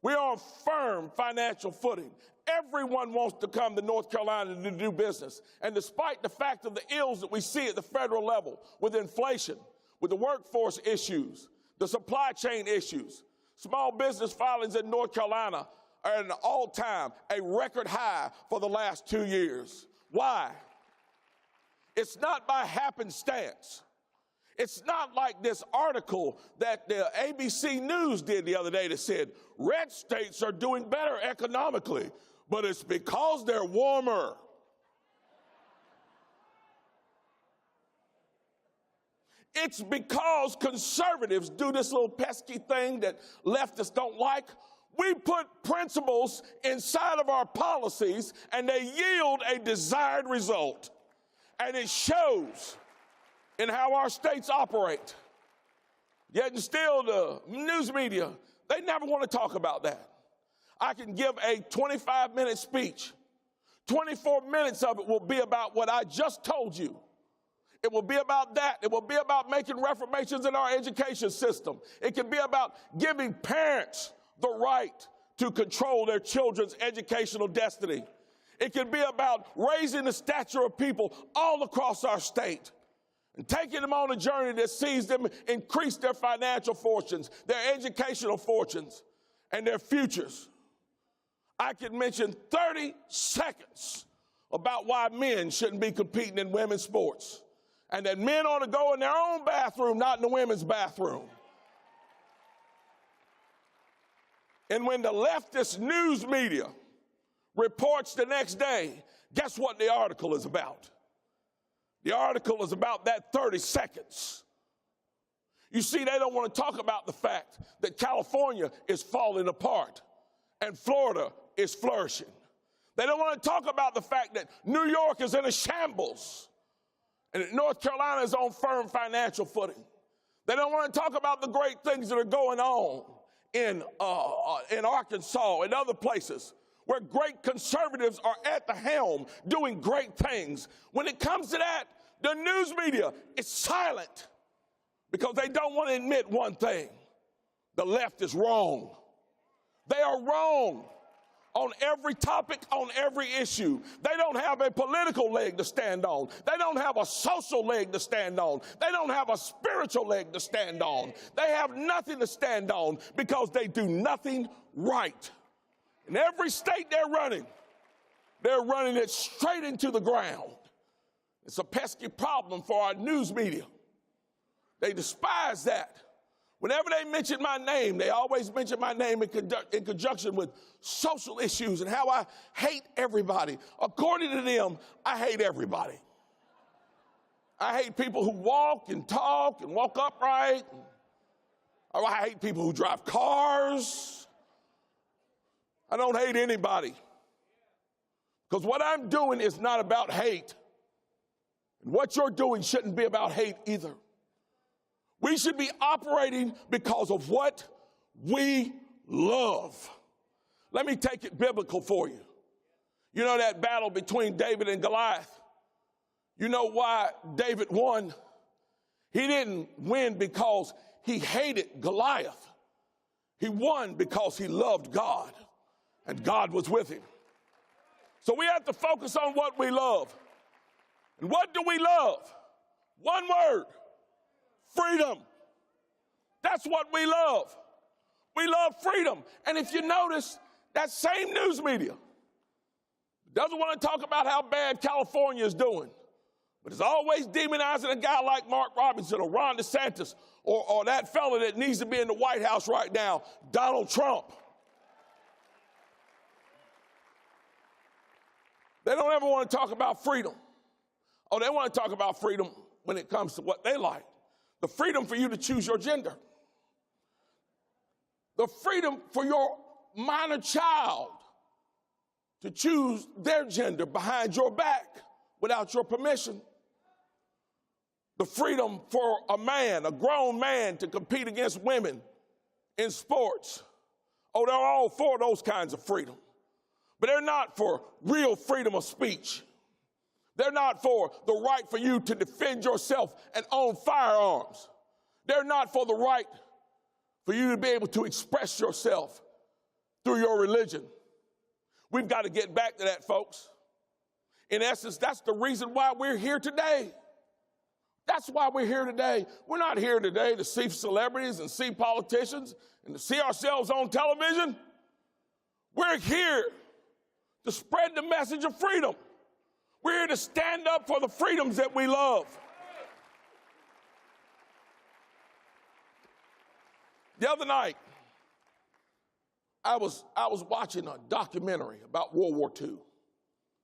We are on firm financial footing. Everyone wants to come to North Carolina to do business. And despite the fact of the ills that we see at the federal level with inflation, with the workforce issues, the supply chain issues, small business filings in North Carolina are at an all-time, a record high for the last 2 years. Why? It's not by happenstance. It's not like this article that the ABC News did the other day that said, red states are doing better economically, but it's because they're warmer. It's because conservatives do this little pesky thing that leftists don't like. We put principles inside of our policies and they yield a desired result. And it shows in how our states operate. Yet and still the news media, they never want to talk about that. I can give a 25-minute speech. 24 minutes of it will be about what I just told you. It will be about that. It will be about making reformations in our education system. It can be about giving parents the right to control their children's educational destiny. It can be about raising the stature of people all across our state and taking them on a journey that sees them increase their financial fortunes, their educational fortunes, and their futures. I can mention 30 seconds about why men shouldn't be competing in women's sports, and that men ought to go in their own bathroom, not in the women's bathroom. And when the leftist news media reports the next day, guess what the article is about? The article is about that 30 seconds. You see, they don't want to talk about the fact that California is falling apart and Florida is flourishing. They don't want to talk about the fact that New York is in a shambles and that North Carolina is on firm financial footing. They don't want to talk about the great things that are going on in Arkansas and other places where great conservatives are at the helm doing great things. When it comes to that, the news media is silent because they don't want to admit one thing. The left is wrong. They are wrong on every topic, on every issue. They don't have a political leg to stand on. They don't have a social leg to stand on. They don't have a spiritual leg to stand on. They have nothing to stand on because they do nothing right. In every state they're running it straight into the ground. It's a pesky problem for our news media. They despise that. Whenever they mention my name, they always mention my name in conjunction with social issues and how I hate everybody. According to them, I hate everybody. I hate people who walk and talk and walk upright. Or I hate people who drive cars. I don't hate anybody. Because what I'm doing is not about hate. And what you're doing shouldn't be about hate either. We should be operating because of what we love. Let me take it biblical for you. You know that battle between David and Goliath? You know why David won? He didn't win because he hated Goliath. He won because he loved God, and God was with him. So we have to focus on what we love. And what do we love? One word. Freedom. That's what we love. We love freedom. And if you notice, that same news media doesn't want to talk about how bad California is doing, but is always demonizing a guy like Mark Robinson or Ron DeSantis or that fella that needs to be in the White House right now, Donald Trump. They don't ever want to talk about freedom. Oh, they want to talk about freedom when it comes to what they like. The freedom for you to choose your gender. The freedom for your minor child to choose their gender behind your back without your permission. The freedom for a man, a grown man, to compete against women in sports. Oh, they're all for those kinds of freedom. But they're not for real freedom of speech. They're not for the right for you to defend yourself and own firearms. They're not for the right for you to be able to express yourself through your religion. We've got to get back to that, folks. In essence, that's the reason why we're here today. That's why we're here today. We're not here today to see celebrities and see politicians and to see ourselves on television. We're here to spread the message of freedom. We're here to stand up for the freedoms that we love. The other night, I was watching a documentary about World War II.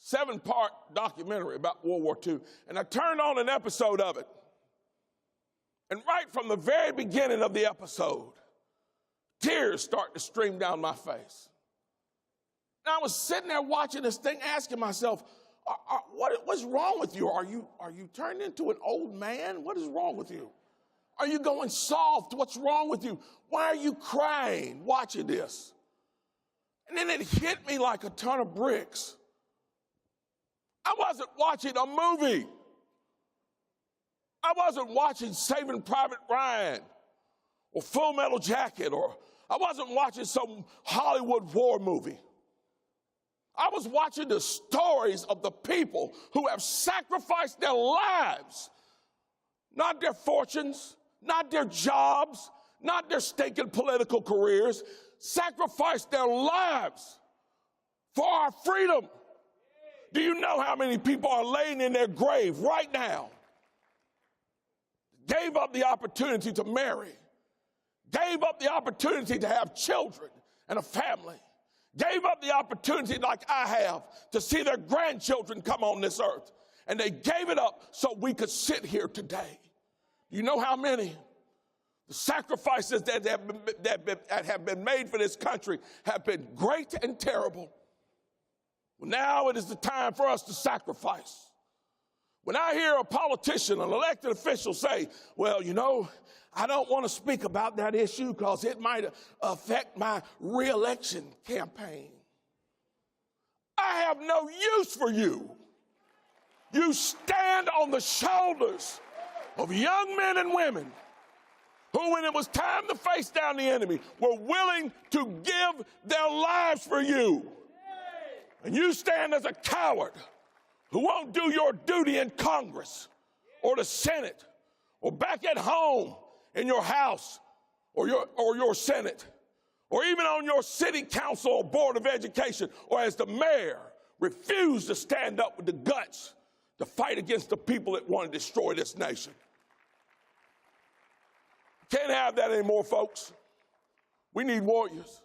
7-part documentary about World War II. And I turned on an episode of it. And right from the very beginning of the episode, tears start to stream down my face. And I was sitting there watching this thing, asking myself, what's wrong with you? Are you turned into an old man? What is wrong with you? Are you going soft? What's wrong with you? Why are you crying watching this? And then it hit me like a ton of bricks. I wasn't watching a movie. I wasn't watching Saving Private Ryan or Full Metal Jacket, or I wasn't watching some Hollywood war movie. I was watching the stories of the people who have sacrificed their lives, not their fortunes, not their jobs, not their stinking political careers, sacrificed their lives for our freedom. Do you know how many people are laying in their grave right now? Gave up the opportunity to marry, gave up the opportunity to have children and a family, gave up the opportunity like I have to see their grandchildren come on this earth, and they gave it up so we could sit here today. You know how many? The sacrifices that have been made for this country have been great and terrible. Well, now it is the time for us to sacrifice. When I hear a politician, an elected official say, well, you know, I don't want to speak about that issue because it might affect my re-election campaign. I have no use for you. You stand on the shoulders of young men and women who, when it was time to face down the enemy, were willing to give their lives for you. And you stand as a coward who won't do your duty in Congress or the Senate or back at home in your house or your Senate or even on your city council or board of education, or as the mayor refuse to stand up with the guts to fight against the people that want to destroy this nation. Can't have that anymore, folks. We need warriors.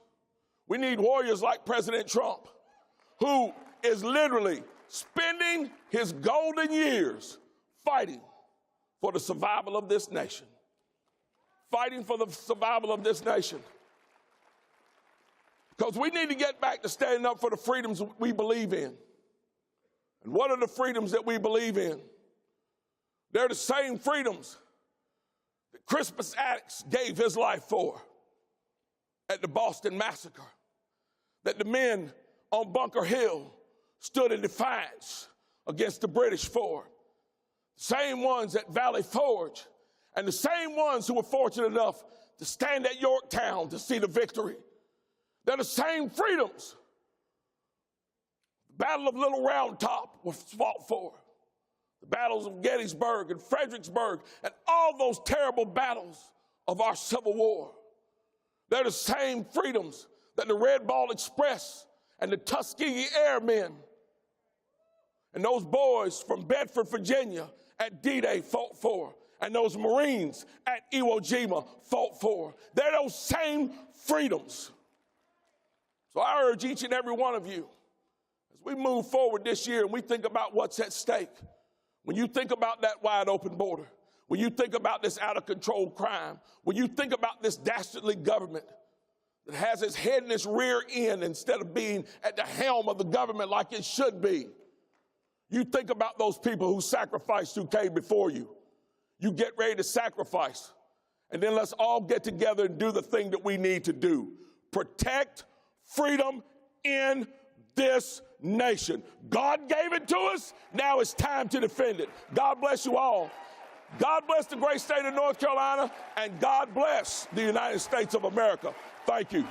We need warriors like President Trump, who is literally spending his golden years fighting for the survival of this nation. Fighting for the survival of this nation. Because we need to get back to standing up for the freedoms we believe in. And what are the freedoms that we believe in? They're the same freedoms that Crispus Attucks gave his life for at the Boston Massacre, that the men on Bunker Hill stood in defiance against the British for. Same ones at Valley Forge, and the same ones who were fortunate enough to stand at Yorktown to see the victory. They're the same freedoms. The Battle of Little Round Top was fought for. The battles of Gettysburg and Fredericksburg and all those terrible battles of our Civil War. They're the same freedoms that the Red Ball Express and the Tuskegee Airmen and those boys from Bedford, Virginia at D-Day fought for, and those Marines at Iwo Jima fought for. They're those same freedoms. So I urge each and every one of you, as we move forward this year and we think about what's at stake, when you think about that wide open border, when you think about this out of control crime, when you think about this dastardly government that has its head in its rear end instead of being at the helm of the government like it should be, you think about those people who sacrificed, who came before you. You get ready to sacrifice. And then let's all get together and do the thing that we need to do. Protect freedom in this nation. God gave it to us. Now it's time to defend it. God bless you all. God bless the great state of North Carolina, and God bless the United States of America. Thank you.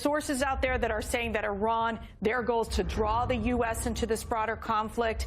Sources out there that are saying that Iran, their goal is to draw the U.S. into this broader conflict.